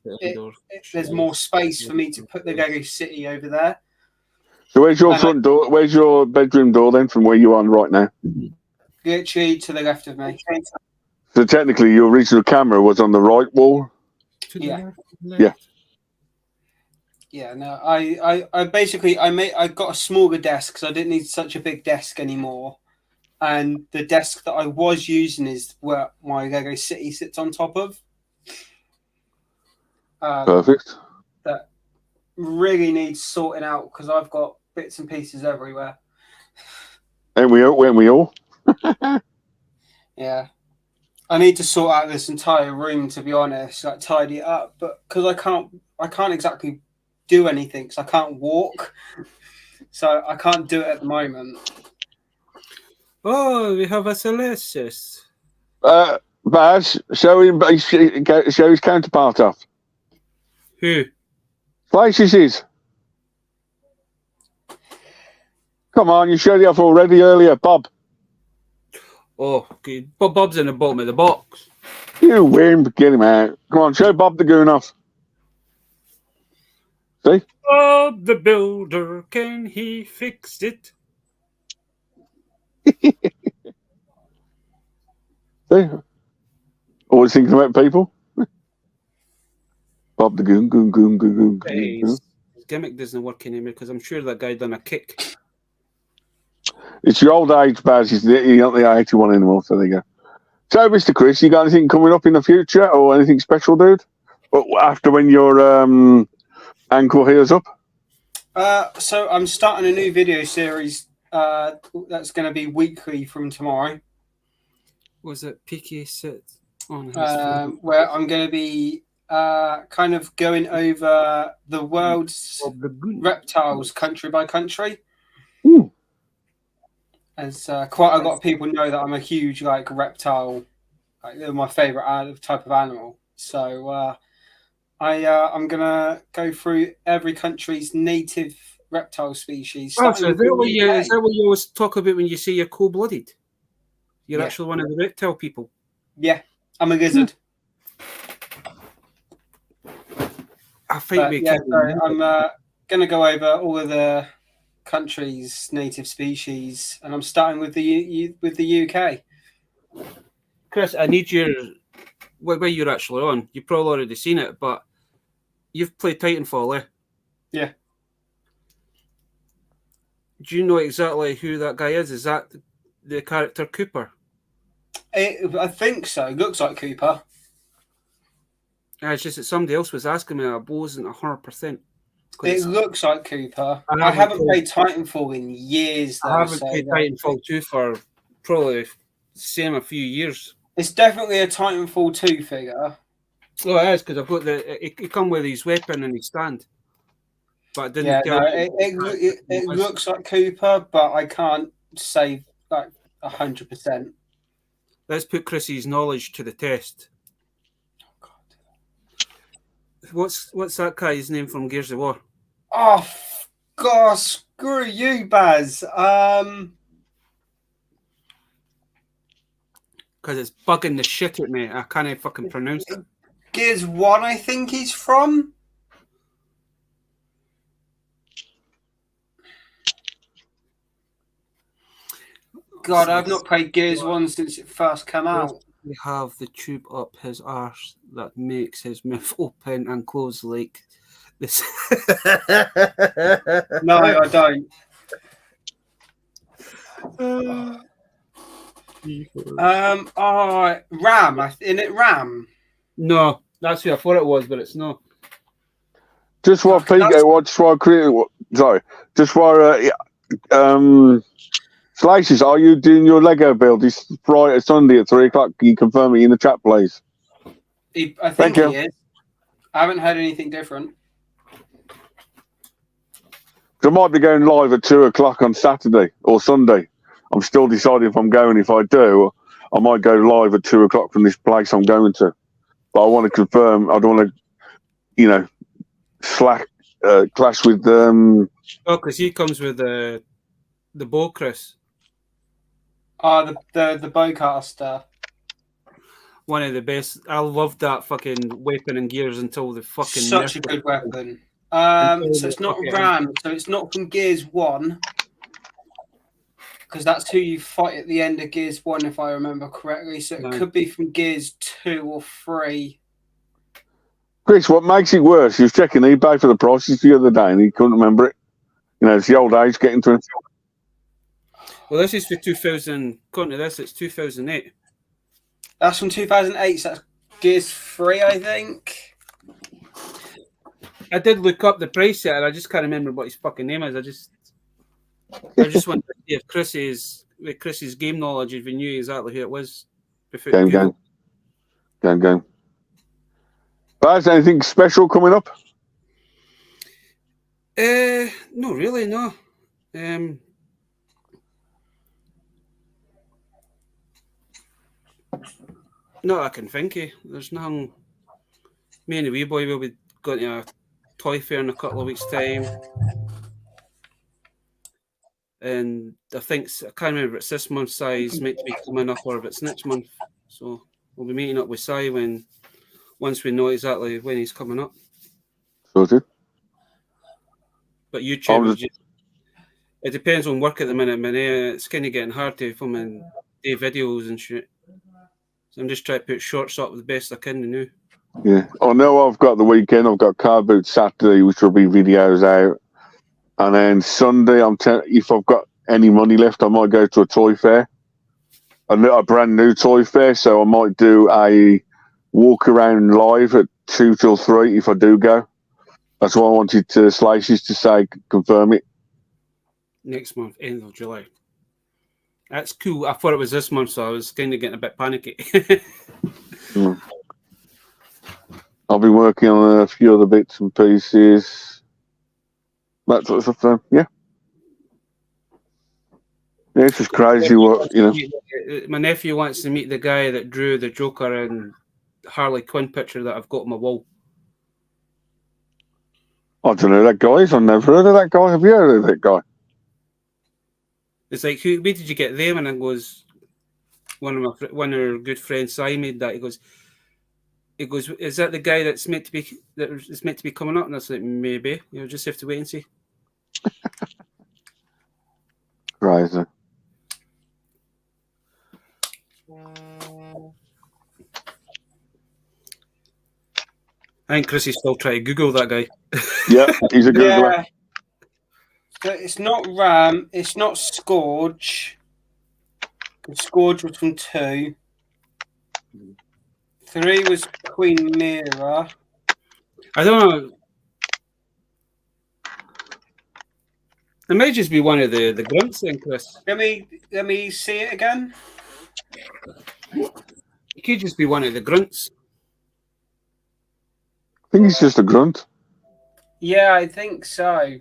there's more space for me to put the Lego City over there.
So where's your front door? Where's your bedroom door then from where you are right now?
Literally to the left of me.
So technically your original camera was on the right wall?
Yeah.
Yeah.
Yeah, no, I basically I got a smaller desk because I didn't need such a big desk anymore. And the desk that I was using is where my Lego City sits on top of.
Perfect.
That really needs sorting out because I've got bits and pieces everywhere.
And we all?
Yeah. I need to sort out this entire room, to be honest, like tidy it up. But because I can't exactly do anything because I can't walk. So I can't do it at the moment.
Oh, we have a Celestis.
Baz, show his counterpart off.
Who?
Places is. Come on, you showed it off already earlier, Bob.
Oh, okay. Bob's in the bottom of the box.
You wimp, get him out. Come on, show Bob the goon off. See?
Bob the Builder, can he fix it?
See? Always thinking about people. Bob the goon.
Hey, his gimmick doesn't work anymore because I'm sure that guy done a kick.
It's your old age badge. You're not the 81 anymore, so there you go. So, Mr. Chris, you got anything coming up in the future or anything special, dude? After when your ankle heals up?
So I'm starting a new video series that's going to be weekly from tomorrow.
Was it PK sit on his
where I'm going to be kind of going over the world's reptiles country by country.
Ooh.
As quite a lot of people know that I'm a huge reptile, they're my favorite type of animal. So I'm gonna go through every country's native reptile species.
Oh, so is that what you always talk about when you say you're cold-blooded? You're actually one of the reptile people.
Yeah, I'm a lizard.
I think
I'm gonna go over all of the country's native species, and I'm starting with the UK.
Chris, I need your where you're actually on. You've probably already seen it, but you've played Titanfall, eh?
Yeah.
Do you know exactly who that guy is? Is that the character Cooper?
I think so. It looks like Cooper.
It's just that somebody else was asking me. I wasn't 100%.
It looks like Cooper. I haven't played Titanfall in years, though.
I haven't played Titanfall 2 for probably the same a few years.
It's definitely a Titanfall 2 figure.
Oh, it is, because I've got it come with his weapon and his stand. But it didn't
it looks like Cooper, but I can't say 100%.
Let's put Chrissy's knowledge to the test.
Oh, God.
What's that guy's name from Gears of War?
Oh, God, screw you, Baz.
Because it's bugging the shit at me. I can't fucking pronounce it.
Gears 1, I think he's from. God, I've not played Gears 1 since it first came out.
We have the tube up his arse that makes his mouth open and close like this.
No, I don't. Ram. Isn't it Ram?
No, that's who I thought it was, but it's not.
Just while Slices, are you doing your Lego build this Friday, Sunday at 3 o'clock? Can you confirm it in the chat, please?
I think he is. I haven't heard anything different.
I might be going live at 2 o'clock on Saturday or Sunday. I'm still deciding if I'm going. If I do, I might go live at 2 o'clock from this place I'm going to. But I want to confirm. I don't want to, clash with.
Oh, because he comes with the bow, Chris.
The bowcaster.
One of the best. I loved that fucking weapon in Gears until the fucking.
Such a good weapon. So it's not Ram. So it's not from Gears 1. Because that's who you fight at the end of Gears 1, if I remember correctly. So it could be from Gears 2 or 3.
Chris, what makes it worse? He was checking eBay for the prices the other day and he couldn't remember it. It's the old age getting to him.
Well, this is for 2000. According to this, it's 2008.
That's from 2008. So that's Gears 3, I think.
I did look up the price set, and I just can't remember what his fucking name is. I just wanted to see if Chris's game knowledge, if he knew exactly who it was.
Game. Baz, anything special coming up?
No, really, no. No, I can think of. There's nothing. Me and the wee boy will be going to a toy fair in a couple of weeks' time. And I think, I can't remember if it's this month, Si's meant to be coming up or if it's next month. So we'll be meeting up with Si once we know exactly when he's coming up.
Sorted.
But YouTube, it depends on work at the minute, man. It's kind of getting hard to film and do videos and shit. So I'm just trying to put shorts up the best I can now.
Yeah. I know I've got the weekend. I've got Car Boot Saturday, which will be videos out. And then Sunday, if I've got any money left, I might go to a toy fair. A brand new toy fair. So I might do a walk around live at 2 till 3 if I do go. That's why I wanted to Slices to say, confirm it.
Next month, end of July. That's cool. I thought it was this month, so I was kind of getting a bit panicky.
I'll be working on a few other bits and pieces. That sort of stuff, yeah. Yeah, it's just crazy what, you know.
My nephew wants to meet the guy that drew the Joker and Harley Quinn picture that I've got on my wall.
I don't know that guy. I've never heard of that guy. Have you heard of that guy?
It's like, where did you get them? And I goes, one of our good friends, Si, made that. He goes, is that the guy that's meant to be coming up? And I was like, maybe. You'll just have to wait and see.
Crazy.
I think Chris is still trying to Google that guy.
Yeah, he's a Googler.
Yeah. So it's not Ram. It's not Scourge. Scourge was from 2. 3 was Queen Mira.
I don't know. It might just be one of the grunts then, Chris.
Let me see it again.
It could just be one of the grunts.
I think he's just a grunt.
Yeah, I think so.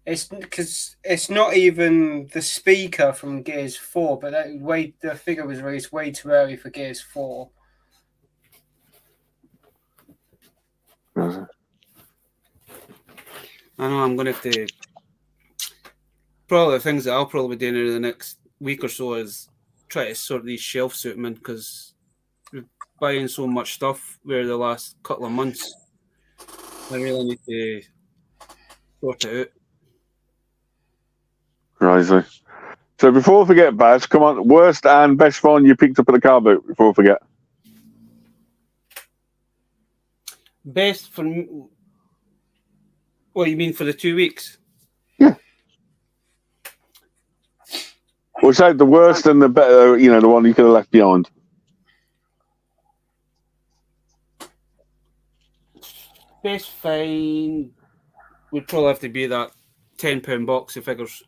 It's because it's not even the speaker from Gears 4, but the figure was released way too early for Gears 4.
I know I'm going to have to. Probably the things that I'll probably be doing in the next week or so is try to sort these shelves out, man, because we're buying so much stuff over the last couple of months. I really need to sort it out.
Crazy. So before I forget, Baz, come on, worst and best find you picked up at the car boot before I forget.
Best for me? What you mean for the 2 weeks?
Yeah. Well, say the worst and the better, you know, the one you could have left behind.
Best find would probably have to be that £10 box of figures.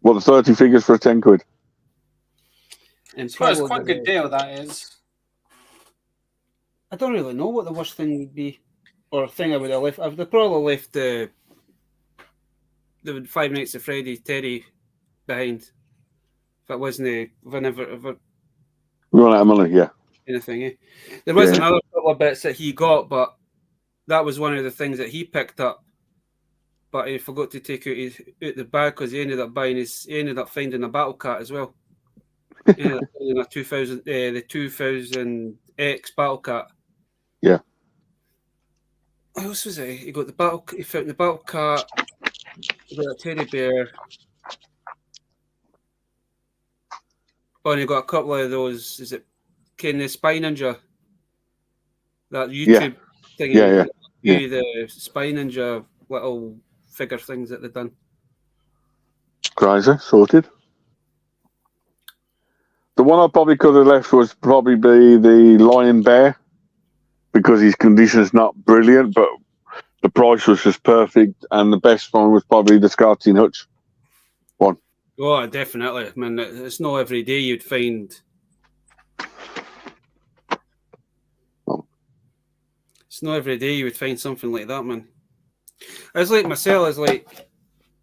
What, the 30 figures for a 10 quid?
And
It's quite a good deal, that is.
I don't really know what the worst thing would be, or thing I would have left. I would have probably left the Five Nights at Freddy Teddy behind. If it wasn't if I
Run out of money, yeah.
Anything, eh? There was another couple of bits that he got, but that was one of the things that he picked up. But he forgot to take out the bag because he ended up finding a battle cat as well. He ended up finding a 2000, the 2000X battle cat.
Yeah.
What else was it? He got he found the battle cat. He got a teddy bear. Oh, and he got a couple of those. Is it kind of Spy Ninja? That YouTube thing.
Yeah.
The Spy Ninja little figure things that they've done.
Crazy, sorted. The one I probably could have left was probably be the Lion Bear because his condition's not brilliant, but the price was just perfect, and the best one was probably the Scotty and Hutch one.
Oh, definitely. I mean, it's not every day you'd find. It's not every day you would find something like that, man. It's like myself. It's like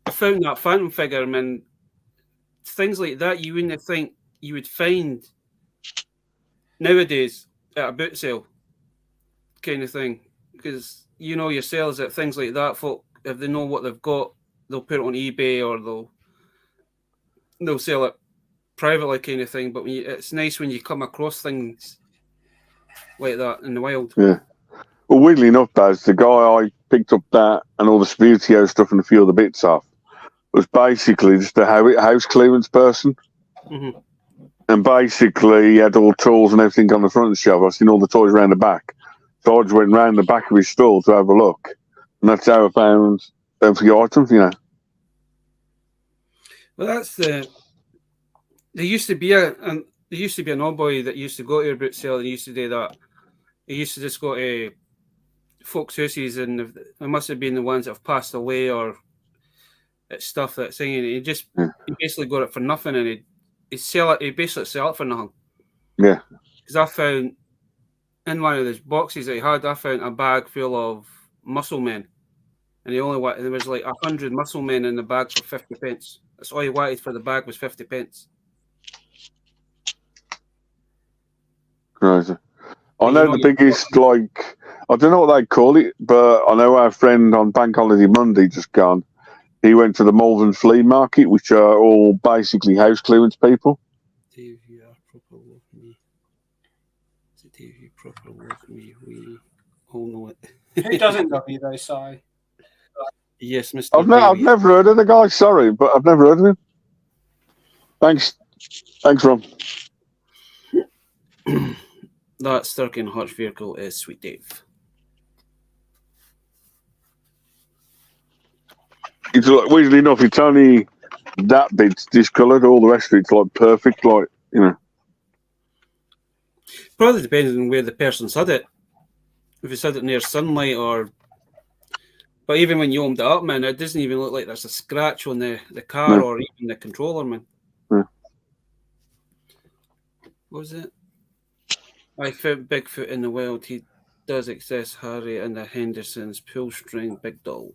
I found that Phantom figure, and things like that you wouldn't think you would find nowadays at a boot sale, kind of thing. Because you know yourselves that things like that, folk, if they know what they've got, they'll put it on eBay or they'll sell it privately, kind of thing. But it's nice when you come across things like that in the wild.
Yeah. Well, weirdly enough, Baz, the guy I picked up that and all the Spirito stuff and a few other bits off was basically just a house clearance person.
Mm-hmm.
And basically, he had all tools and everything on the front of the shelf. I've seen all the toys around the back. So I just went round the back of his stall to have a look. And that's how I found a few items, you know.
Well, that's the... There used to be an old boy that used to go to a boot sale and he used to do that. He used to just go to folks' houses, and it must have been the ones that have passed away or it's stuff that's singing. He basically got it for nothing, and he basically sell it for nothing.
Yeah.
Because I found in one of those boxes that he had, I found a bag full of muscle men, and there was like 100 muscle men in the bag for 50 pence. That's all he wanted for the bag was 50 pence.
Crazy. I know the biggest, like, I don't know what they call it, but I know our friend on Bank Holiday Monday just gone. He went to the Malvern Flea Market, which are all basically house clearance people.
Dave, you are proper love me. Is it Dave, you proper love me? We all know it.
Who doesn't love you though, Si?
Yes, Mr.
I've never heard of the guy, sorry, but I've never heard of him. Thanks, Ron.
That Sturgeon Hutch vehicle is Sweet Dave.
It's like, weirdly enough, it's only that bit's discoloured, all the rest of it's like perfect, like, you know.
Probably depends on where the person's had it. If it's had it near sunlight or... But even when you opened it up, man, it doesn't even look like there's a scratch on the car or even the controller, man.
Yeah.
What was it? I found Bigfoot in the wild. He does exist, Harry and the Hendersons pull string big doll.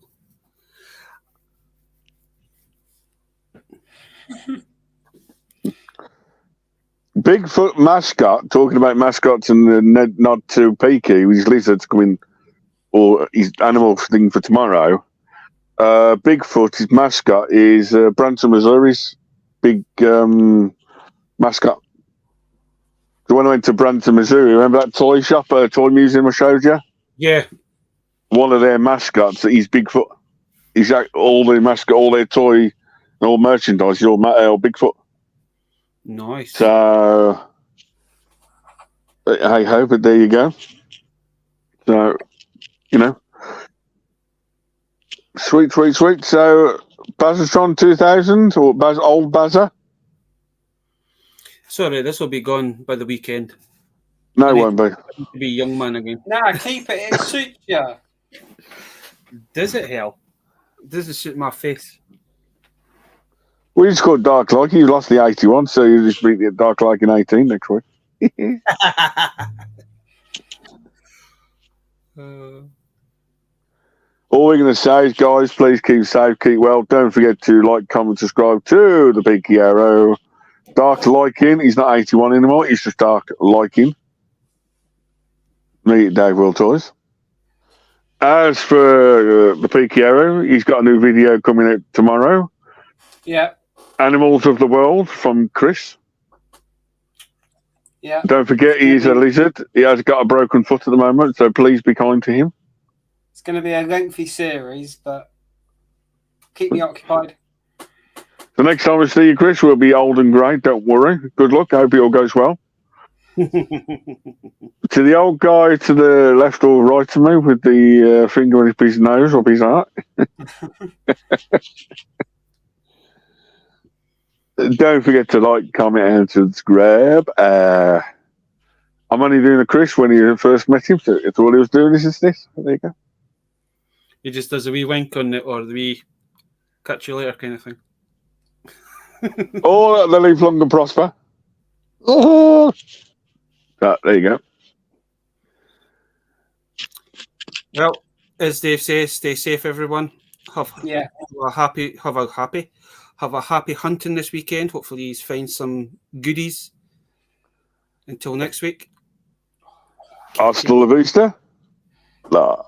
Bigfoot mascot, talking about mascots and the nod to Peaky, his lizards coming, or his animal thing for tomorrow. Bigfoot, his mascot is Branson, Missouri's big mascot. The one I went to Branson, Missouri, remember that toy shop, toy museum I showed you?
Yeah.
One of their mascots is Bigfoot. He's all their mascot, all their toy, and all merchandise is all Bigfoot.
Nice.
So, hey ho, but there you go. So, you know, sweet. So, Bazatron 2000 or old Bazza?
Sorry, this will be gone by the weekend.
No, it won't be.
I need to be young man again.
Nah, keep it. It suits you.
Does it, hell? Does it suit my face?
We just got Dark Like. You lost the 81, so you just beat the Dark Like in 18 next week. All we're going to say is, guys, please keep safe, keep well. Don't forget to like, comment, subscribe to the Peaky Arrow. Dark Liking. He's not 81 anymore. He's just Dark Liking. Me, Davidworldtoys. As for the Peaky Arrow, he's got a new video coming out tomorrow.
Yeah.
Animals of the World from Chris.
Yeah.
Don't forget, he's a lizard. He has got a broken foot at the moment, so please be kind to him.
It's going to be a lengthy series, but keep me occupied.
The next time I see you, Chris, we'll be old and grey. Don't worry. Good luck. I hope it all goes well. To the old guy to the left or right of me with the finger in his nose or his heart. Don't forget to like, comment, and subscribe. I'm only doing a Chris when he first met him, so it's all he was doing is this. There you go.
He just does a wee wink on it or the wee catch you later kind of thing.
Oh, they live long and prosper. Oh. There you go.
Well, as Dave says, stay safe, everyone. have a happy hunting this weekend. Hopefully, you find some goodies. Until next week.
Hasta la vista. La.